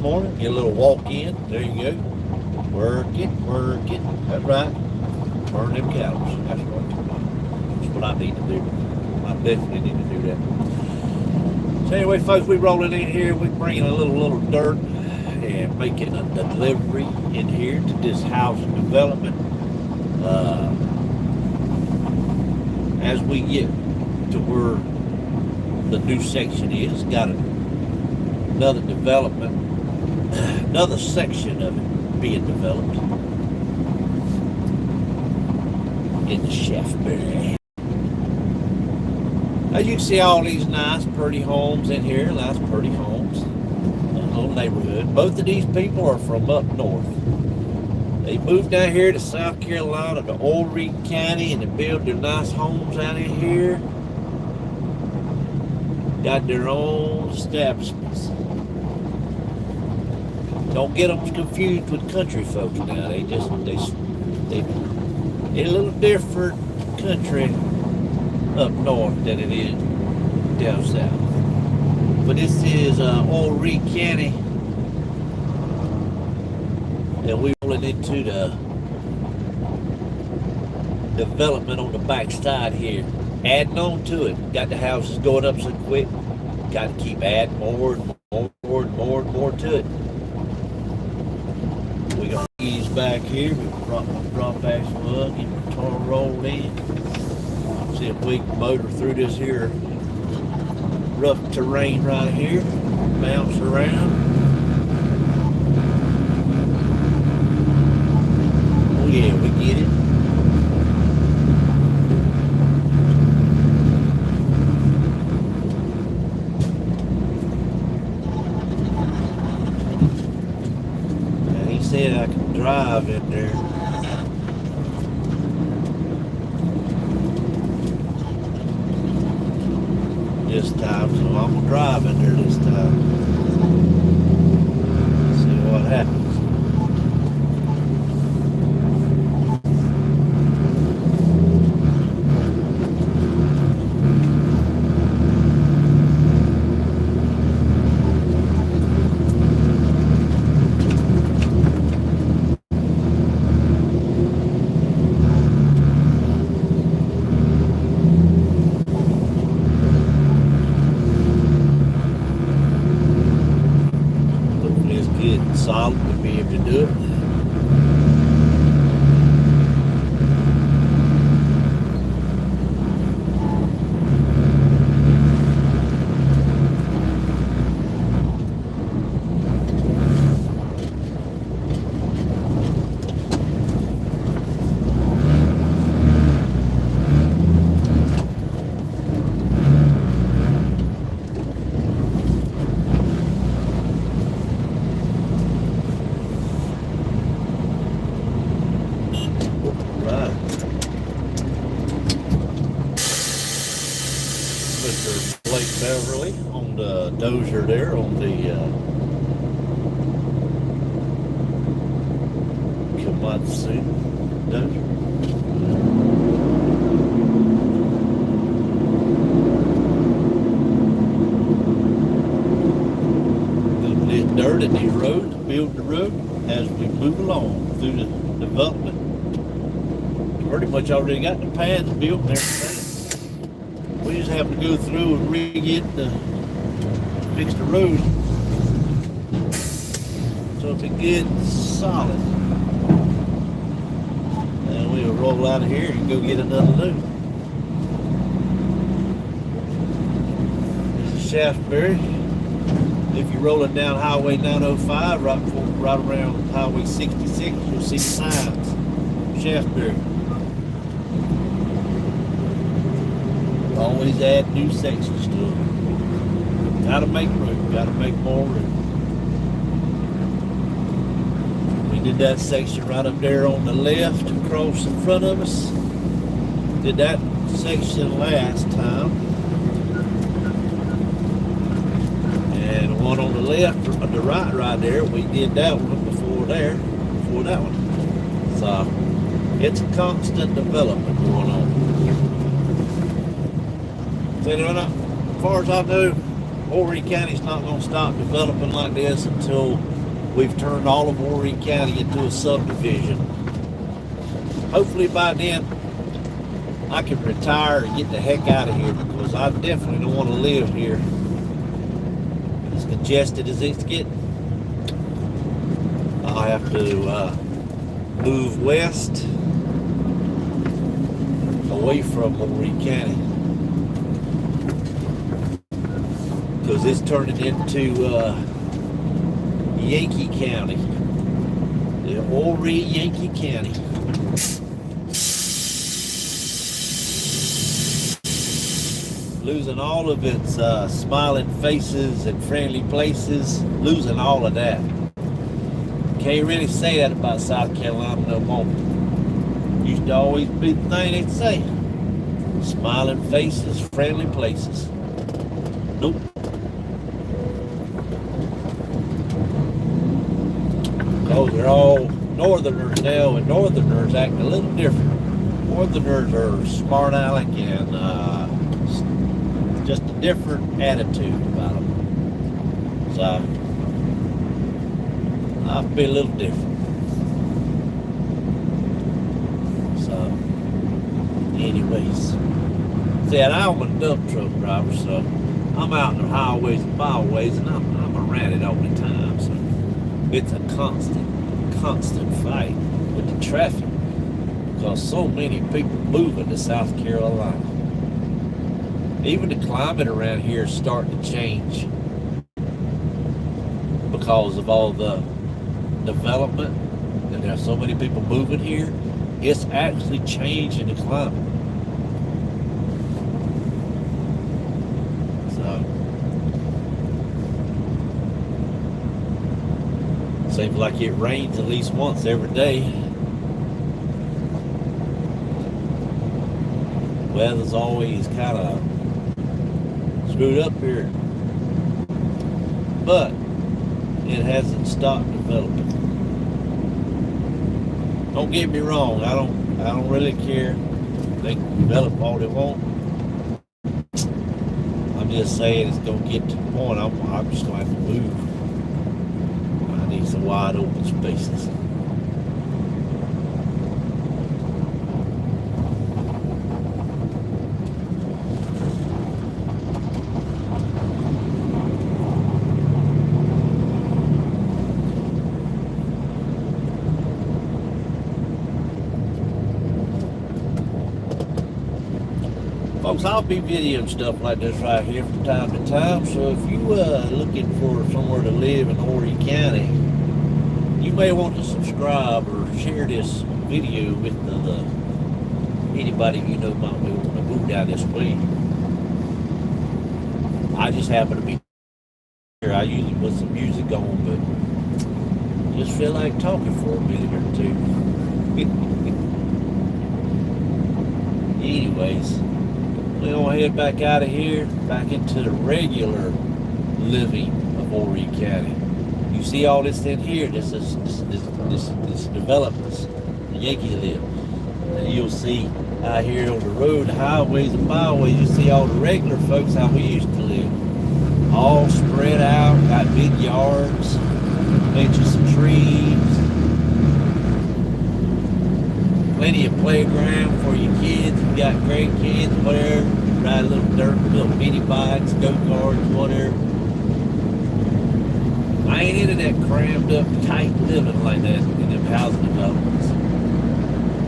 morning, get a little walk in. There you go. Work it, work it. That's right. Burn them calories. That's what I need to do. I definitely need to do that. So anyway, folks, we rolling in here. We bringing a little dirt and making a delivery in here to this housing development. As we get to where the new section is, got another development, another section of it being developed in the Shaftesbury. Now you can see all these nice, pretty homes in here, nice, pretty homes, a little neighborhood. Both of these people are from up north. They moved down here to South Carolina, to Old Reed County, and they build their nice homes out in here. Got their own establishments. Don't get them confused with country folks now. They're a little different country up north than it is down south. But this is Old Reed County, and we're rolling into the development on the back side here. Adding on to it. Got the houses going up so quick. Got to keep adding more and more and more to it. We're going to ease back here. We drop back some mud, get the tar rolled in. See if we can motor through this here rough terrain right here. Bounce around. Oh yeah, we get it. Said I could drive in there. This time, so I'm gonna drive in there this time. See what happens. Solid to be able to do it. Mr. Blake Beverly on the dozer there on the Komatsu dozer. Little bit of dirt in these roads, build the road as we move along through the development. Pretty much already got the paths built and everything. We just have to go through and fix the road so it's a good solid. And we'll roll out of here and go get another load. This is Shaftesbury. If you're rolling down Highway 905, right around Highway 66, you'll see signs. Shaftesbury. Always add new sections to it. Gotta make room, gotta make more room. We did that section right up there on the left across in front of us. Did that section last time. And the one on the left, on the right there, we did that one before that one. So it's a constant development going on. So anyway, as far as I know, Old Reed County's not going to stop developing like this until we've turned all of Horry County into a subdivision. Hopefully by then I can retire and get the heck out of here, because I definitely don't want to live here as congested as it's getting. I'll have to move west away from Horry County, because it's turning into Yankee County, the Horry Yankee County. Losing all of its smiling faces and friendly places, losing all of that. Can't really say that about South Carolina no more. Used to always be the thing they'd say. Smiling faces, friendly places. Nope. Because they're all northerners now, and northerners act a little different. Northerners are smart aleck and just a different attitude about them. So I'll be a little different. So anyways, see, I'm a dump truck driver, so I'm out in the highways and byways, and I'm around it all the time. So it's a constant fight with the traffic, because so many people moving to South Carolina. Even the climate around here is starting to change because of all the development, and there's so many people moving here. It's actually changing the climate. So seems like it rains at least once every day. Weather's always kind of screwed up here, but it hasn't stopped developing. Don't get me wrong, I don't really care. They can develop all they want. I'm just saying it's gonna get to the point I'm just gonna have to move. I need some wide open spaces. Folks, I'll be videoing stuff like this right here from time to time, so if you looking for somewhere to live in Horry County, you may want to subscribe or share this video with anybody you know might want to move down this way. I just happen to be here. I usually put some music on, but just feel like talking for a minute or two. Anyways, we're gonna head back out of here, back into the regular living of Horry County. You see all this in here, this developments, the Yankee live. And you'll see out here on the road, highways and byways, you see all the regular folks how we used to live. All spread out, got big yards, benches some trees, plenty of playground for your kids. You got great kids, whatever. Ride little mini bikes, go-karts, whatever. I ain't into that crammed up, tight living like that in them housing developments.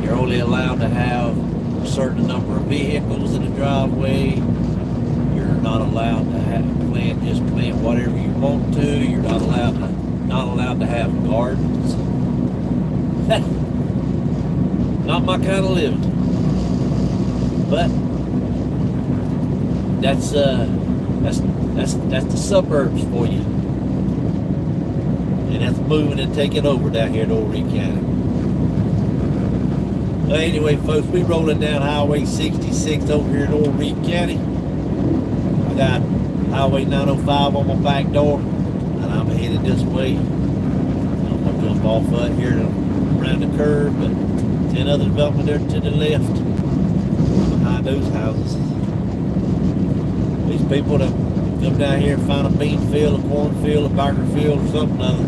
You're only allowed to have a certain number of vehicles in the driveway. You're not allowed to plant whatever you want to. You're not allowed to have gardens. Not my kind of living. But that's the suburbs for you. And that's moving and taking over down here in Horry County. Well, anyway, folks, we rolling down Highway 66 over here in Horry County. I got Highway 905 on my back door, and I'm headed this way. I'm gonna jump off here around the curve, but 10 other development there to the left behind those houses. These people that come down here and find a bean field, a corn field, a barker field, or something other,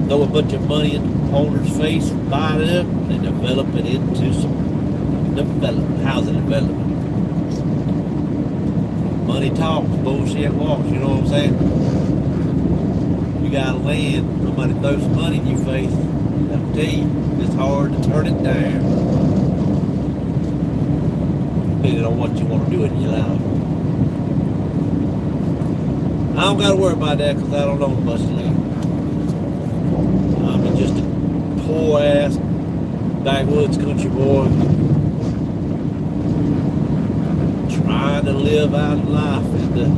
throw a bunch of money in the owner's face, buy it up, and develop it into some housing development. Money talks, bullshit walks, you know what I'm saying? You got land, somebody throws some money in your face, I'll tell you, it's hard to turn it down. Depending on what you want to do in your life. I don't got to worry about that because I don't own much land. I'm just a poor ass backwoods country boy trying to live out life in the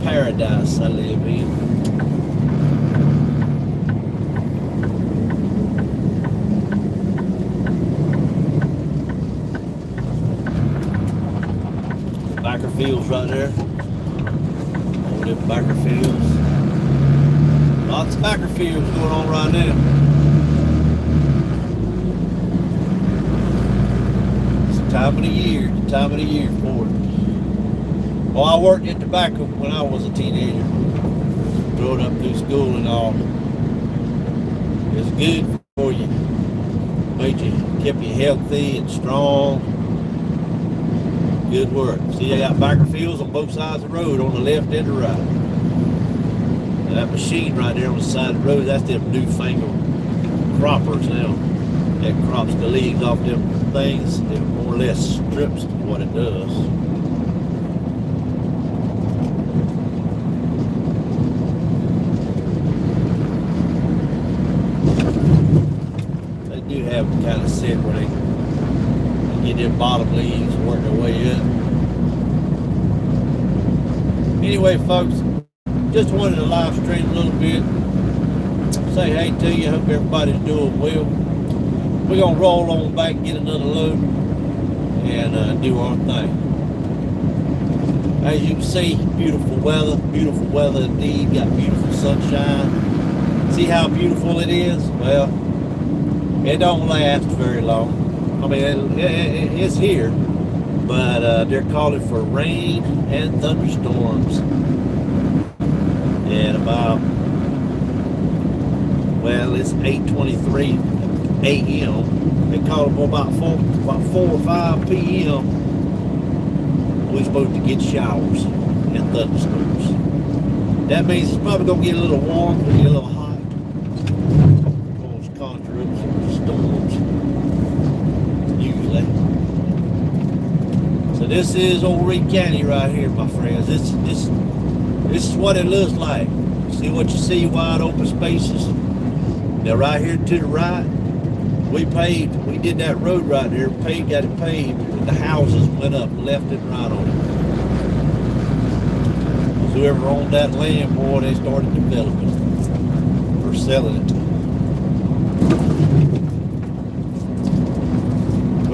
paradise I live in. Backer fields right there. All them backer fields. Lots of backer fields going on right now. It's the time of the year for it. Well, I worked in tobacco when I was a teenager. Growing up through school and all. It's good for you. Kept you healthy and strong. Good work. See, they got backer fields on both sides of the road, on the left and the right. And that machine right there on the side of the road, that's them newfangled croppers now. That crops the leaves off them things. It more or less strips what it does. They do have them kind of set where they get them bottom leaves, work their way up. Anyway, folks, just wanted to live stream a little bit. Say hey to you. Hope everybody's doing well. We're going to roll on back and get another load and do our thing. As you can see, beautiful weather indeed. Got beautiful sunshine. See how beautiful it is? Well, it don't last very long. I mean, it's here, but they're calling for rain and thunderstorms at about, well, it's 8:23 a.m. They call it for about 4 or 5 p.m. We're supposed to get showers and thunderstorms. That means it's probably going to get a little warm, get a little hot. Cause conjure up some storms. So this is old Reed County right here, my friends. This is what it looks like. See what you see, wide open spaces. Now right here to the right, we did that road right there, got it paved, and the houses went up left and right on it. So whoever owned that land, boy, they started developing or selling it.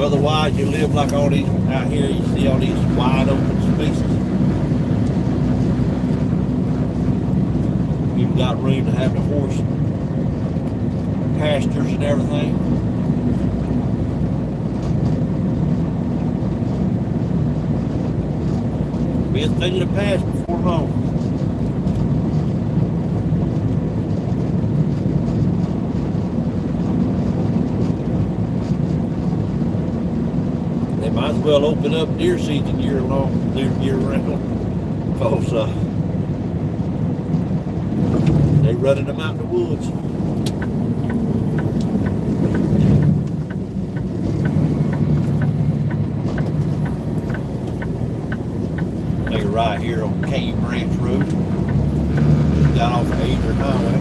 Otherwise, you live like all these out here. You see all these wide open spaces. You've got room to have the horse pastures and everything. Be a thing to pass before home. Might as well open up deer season year round, because they running them out in the woods. They're right here on Cane Branch Road. Just got off of Adrian Highway.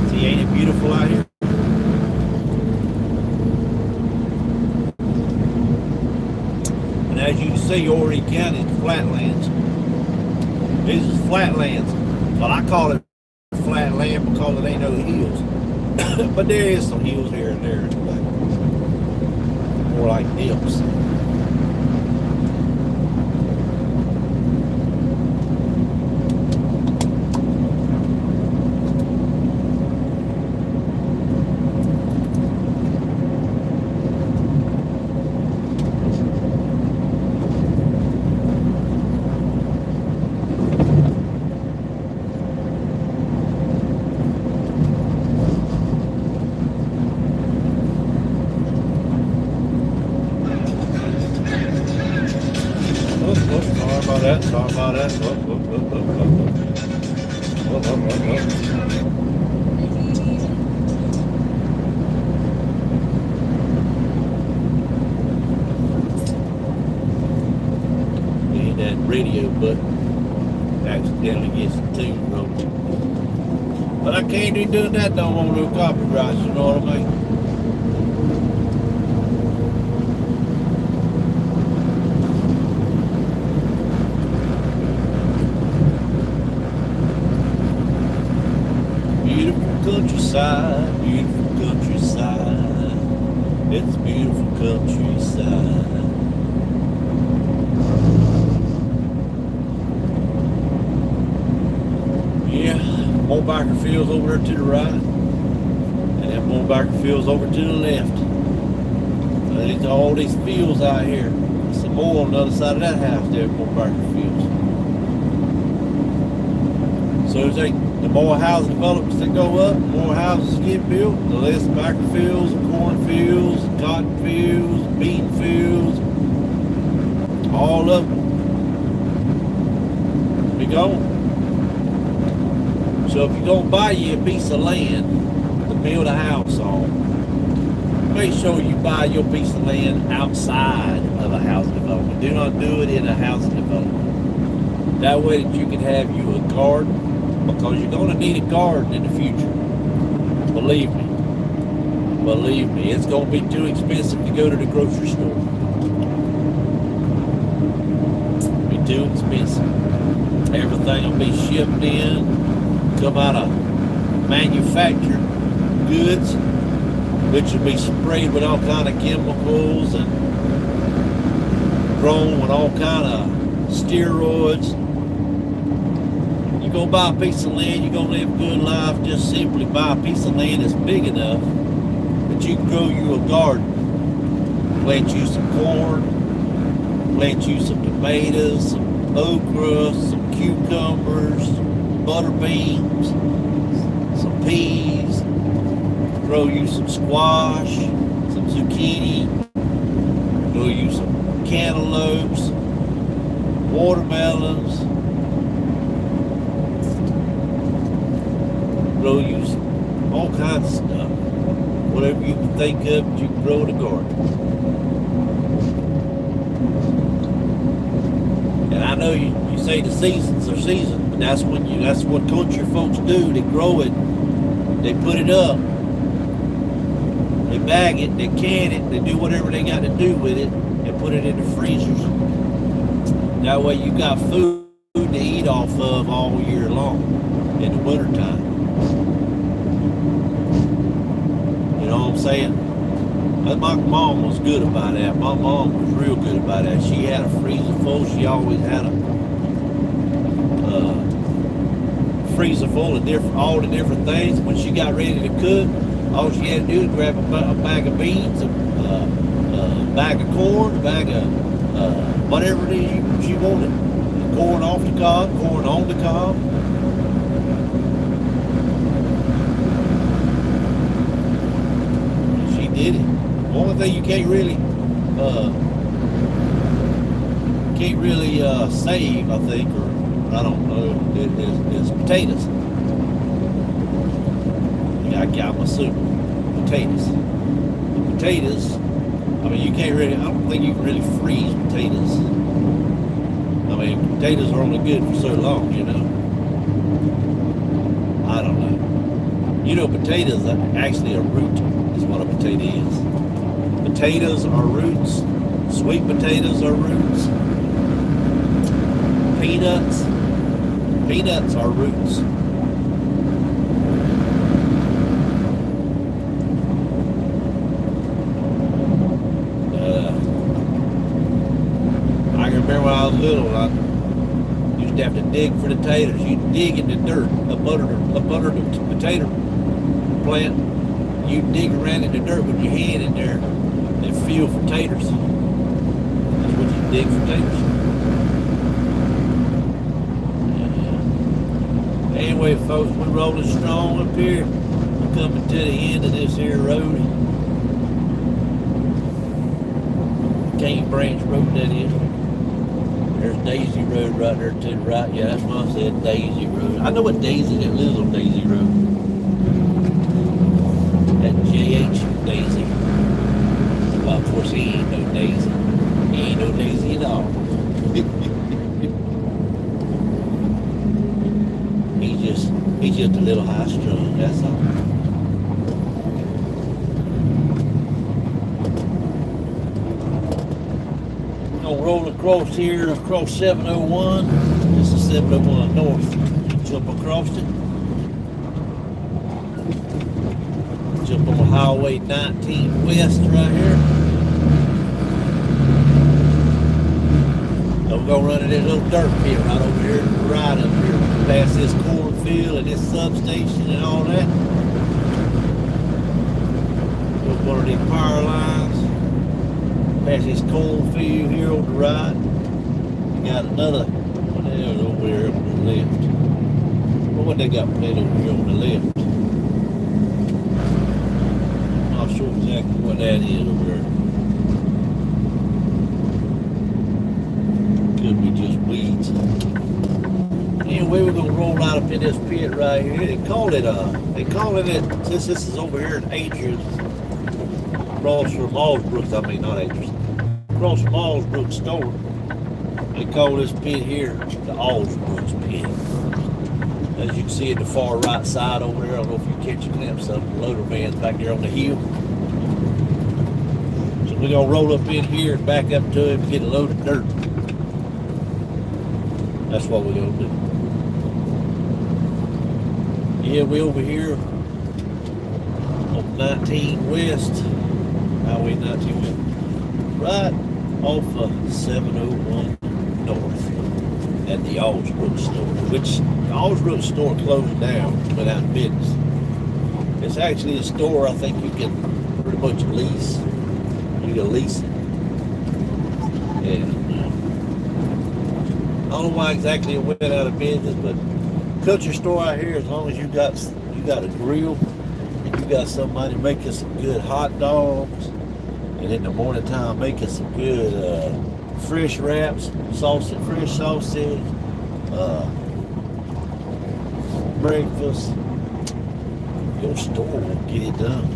See, ain't it beautiful out here? As you can see, Horry County is flatlands. This is flatlands. But I call it flatland because it ain't no hills. But there is some hills here and there. More like dips. Sorry about that. Sorry about that. And that radio button accidentally gets the tune rolling. But I can't be doing that, don't want no copyrights, you know what I mean? Countryside, beautiful countryside. It's beautiful countryside. Yeah, Moorbacker Fields over there to the right, and then Moorbacker Fields over to the left. There's all these fields out here. Some more on the other side of that house there at Moorbacker Fields. So the more housing developments that go up, the more houses get built, the less tobacco fields, corn fields, cotton fields, bean fields, all of them be gone. So if you're going to buy you a piece of land to build a house on, make sure you buy your piece of land outside of a housing development. Do not do it in a housing development. That way that you can have you a garden, because you're going to need a garden in the future. Believe me. Believe me, it's going to be too expensive to go to the grocery store. It'll be too expensive. Everything will be shipped in, come out of manufactured goods, which will be sprayed with all kind of chemicals and grown with all kind of steroids. You go buy a piece of land, you're going to live a good life. Just simply buy a piece of land that's big enough that you can grow you a garden. Plant you some corn, plant you some tomatoes, some okra, some cucumbers, some butter beans, some peas, grow you some squash, some zucchini, grow you some cantaloupes, watermelons, grow you all kinds of stuff. Whatever you can think of, you can grow in a garden. And I know you say the seasons are seasons, but that's what country folks do. They grow it, they put it up, they bag it, they can it, they do whatever they got to do with it, and put it in the freezers. That way you got food to eat off of all year long in the wintertime. You know what I'm saying? My mom was good about that. My mom was real good about that. She had a freezer full. She always had a freezer full of all the different things. When she got ready to cook, all she had to do was grab a bag of beans, a bag of corn, a bag of whatever it is she wanted. Corn off the cob, corn on the cob. Did it. The only thing you can't really save, I think, or I don't know, is potatoes. Yeah, I got my soup. Potatoes. The potatoes, I mean, you can't really, I don't think you can really freeze potatoes. I mean, potatoes are only good for so long, you know. I don't know. You know, potatoes are actually a root. Is what a potato is. Potatoes are roots. Sweet potatoes are roots. Peanuts are roots. I can remember when I was little, I used to have to dig for the potatoes. You'd dig in the dirt, a butter potato plant. You dig around in the dirt with your hand in there and feel for taters. That's what you dig for taters. Yeah. Anyway, folks, we're rolling strong up here. We're coming to the end of this here road. Cane Branch Road, that is. There's Daisy Road right there to the right. Yeah, that's why I said Daisy Road. I know a Daisy that lives on Daisy Road. That J.H. Daisy. Well, of course, he ain't no Daisy. He ain't no Daisy at all. He's just a little high strung, that's all. We're gonna roll across here, across 701. This is 701 north. Jump across it. Jump on Highway 19 west right here. So we're gonna run into this little dirt pit right over here, right up here, past this cornfield and this substation and all that. There's one of these power lines. Past this cornfield here on the right. We got another one there over here on the left. Well, what they got played over here on the left? I'm not sure exactly what that is over there. Could be just weeds. Anyway, we're gonna roll out up in this pit right here. They call it since this is over here in Adrian, across from Allsbrook, not Adrian, across from Allsbrook store. They call this pit here the Allsbrook's pit. As you can see in the far right side over there, I don't know if you catch a glimpse of the loader vans back there on the hill. So we're gonna roll up in here and back up to it and get a load of dirt. That's what we're gonna do. Yeah, we over here on 19 West, Highway 19 West, right off of 701 North at the Allsbrook store, which the Allsbrook store closed down, went out of business. It's actually a store I think you can pretty much lease. You can lease it. Yeah. I don't know why exactly it went out of business, but country store out here, as long as you got a grill and you got somebody making some good hot dogs, and in the morning time making some good fresh wraps, fresh sausage, breakfast, your store will get it done.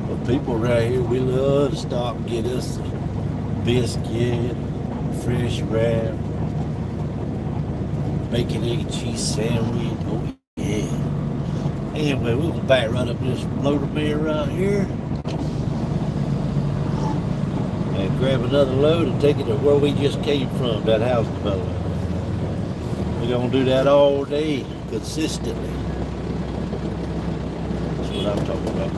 But people right here, we love to stop and get us biscuit, fresh wrap, bacon, egg, and cheese sandwich. Oh yeah. Anyway, we're gonna back right up this loader bed right here and grab another load and take it to where we just came from, that house development. We're gonna do that all day, consistently. That's what I'm talking about.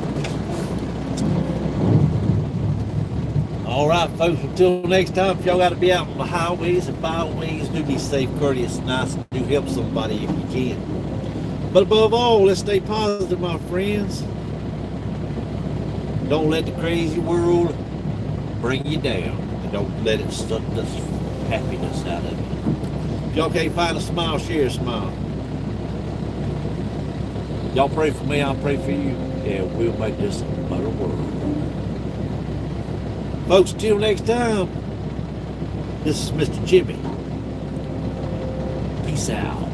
All right, folks, until next time, if y'all got to be out on the highways and byways, do be safe, courteous, nice, and do help somebody if you can. But above all, let's stay positive, my friends. Don't let the crazy world bring you down. And don't let it suck the happiness out of you. If y'all can't find a smile, share a smile. Y'all pray for me, I'll pray for you. Yeah, we'll make this a better world. Folks, until next time, this is Mr. Jimmy. Peace out.